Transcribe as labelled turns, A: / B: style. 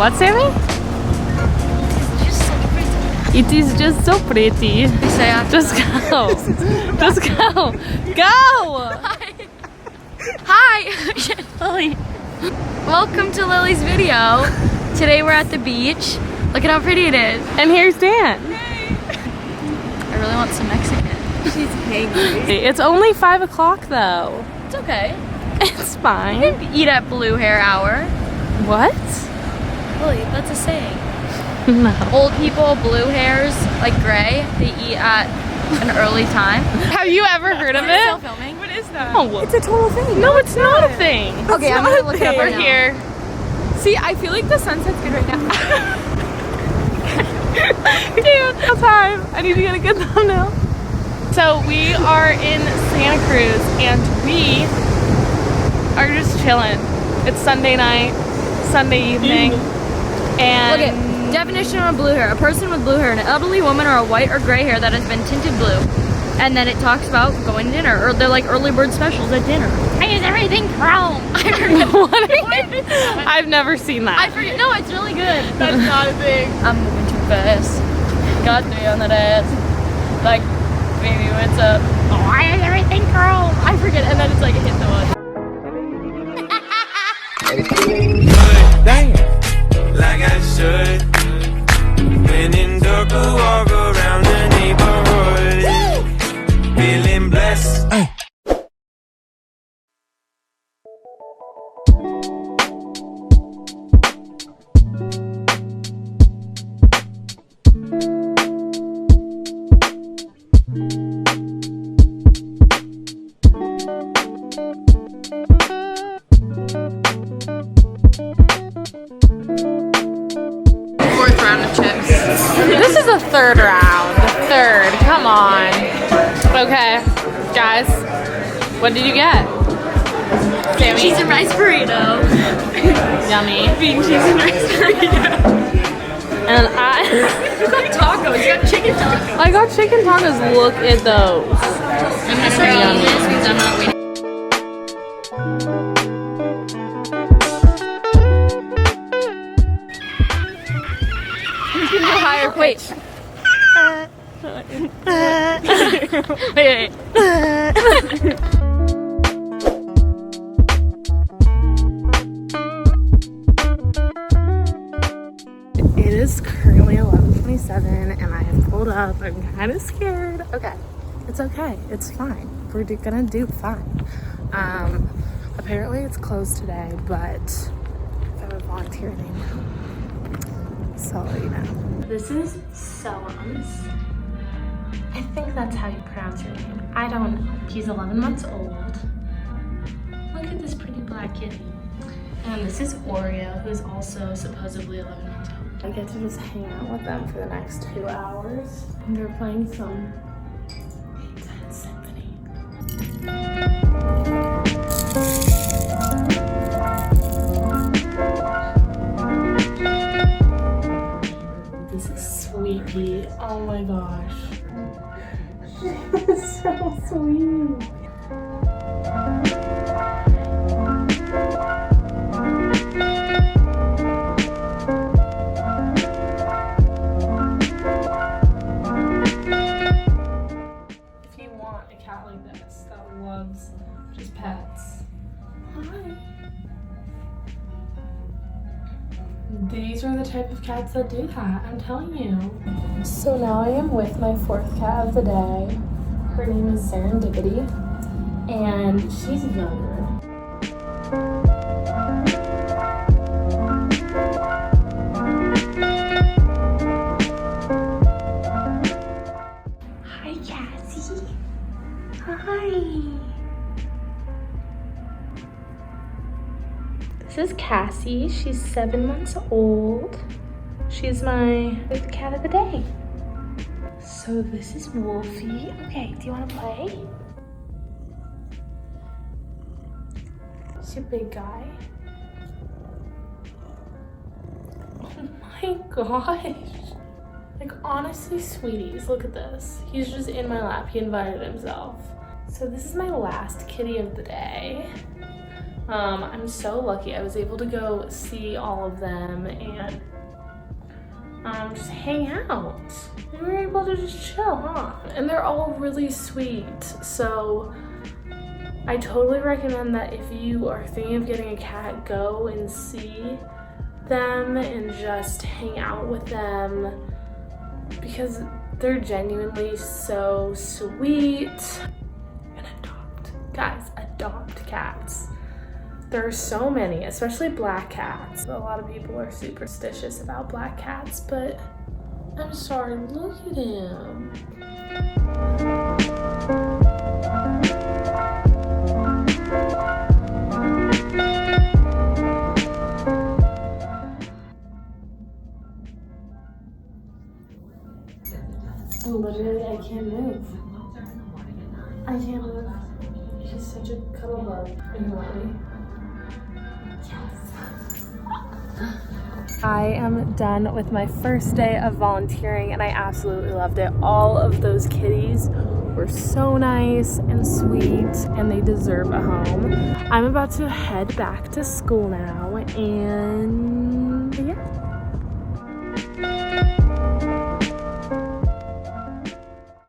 A: what, Sammy? It is just so pretty. Just go. Just go. Go!
B: Hi! Lily. Welcome to Lily's video. Today we're at the beach. Look at how pretty it is.
A: And here's Dan.
B: Hey. I really want some Mexican.
C: She's hangry.
A: It's only 5 o'clock though.
B: It's okay.
A: It's fine.
B: You can eat at Blue Hair Hour.
A: What?
B: Lily, that's a saying.
A: No.
B: Old people, blue hairs, like gray, they eat at an early time.
A: Have you ever heard of
B: Still
A: it?
B: filming?
C: What is that?
A: Oh,
C: It's a total thing.
A: no, it's not a thing.
B: Okay, I'm gonna look it up
A: We're
B: right now.
A: here.
C: See, I feel like the sunset's good right now.
A: Dude, no time. I need to get a good thumbnail. So we are in Santa Cruz and we are just chilling. It's Sunday night, Sunday evening, and
B: Look at definition of blue hair. A person with blue hair, an elderly woman or a white or gray hair that has been tinted blue. And then it talks about going to dinner, or they're like early bird specials at dinner. I use everything chrome. I forget.
A: what are you? I've never seen that.
B: I forget. No, it's really good.
C: That's not a thing.
B: I'm moving too fast. Got me on that ass. Like, baby, what's up? Oh, I use everything chrome. I forget, and then it's like a hit the one.
D: Damn, like I should. When in dark, I walk around the neighborhood, feeling blessed.
C: Fourth round of chips.
A: This is the third round. The third. Come on. Okay, guys. What did you get? Sammy.
B: Cheese and rice burrito.
A: Yummy.
C: Bean cheese and rice burrito.
A: And I
B: You got tacos. You got chicken tacos.
A: I got chicken tacos. Look at those.
B: And this we're eating this means I'm not waiting.
C: Higher
B: Wait.
A: Wait. It is currently 11:27 and I have pulled up. I'm kind of scared. Okay, it's okay. It's fine. We're gonna do fine. Apparently it's closed today, but I have a volunteer name now. So, you know. This is Sellums. I think that's how you pronounce your name. I don't know. He's 11 months old. Look at this pretty black kitty. And this is Oreo, who's also supposedly 11 months old. I get to just hang out with them for the next 2 hours. And they're playing some 8-10 symphony. This is Sweetie. Oh my gosh. She is so sweet. If you want a cat like this that loves just pets. Hi. These are the type of cats that do that, I'm telling you. So now I am with my fourth cat of the day. Her name is Serendipity, and she's younger. Hi, Cassie. Hi. This is Cassie. She's 7 months old. She's my fifth cat of the day. So this is Wolfie. Okay, do you want to play? Is your big guy? Oh my gosh. Like, honestly, sweeties, look at this. He's just in my lap. He invited himself. So this is my last kitty of the day. I'm so lucky. I was able to go see all of them and just hang out. We were able to just chill, huh? And they're all really sweet. So I totally recommend that if you are thinking of getting a cat, go and see them and just hang out with them because they're genuinely so sweet. And adopt. Guys, adopt cats. There are so many, especially black cats. A lot of people are superstitious about black cats, but I'm sorry, look at him. Literally, I can't move. I can't move. He's such a cuddle bug. Are you ready? I am done with my first day of volunteering and I absolutely loved it. All of those kitties were so nice and sweet and they deserve a home. I'm about to head back to school now and yeah.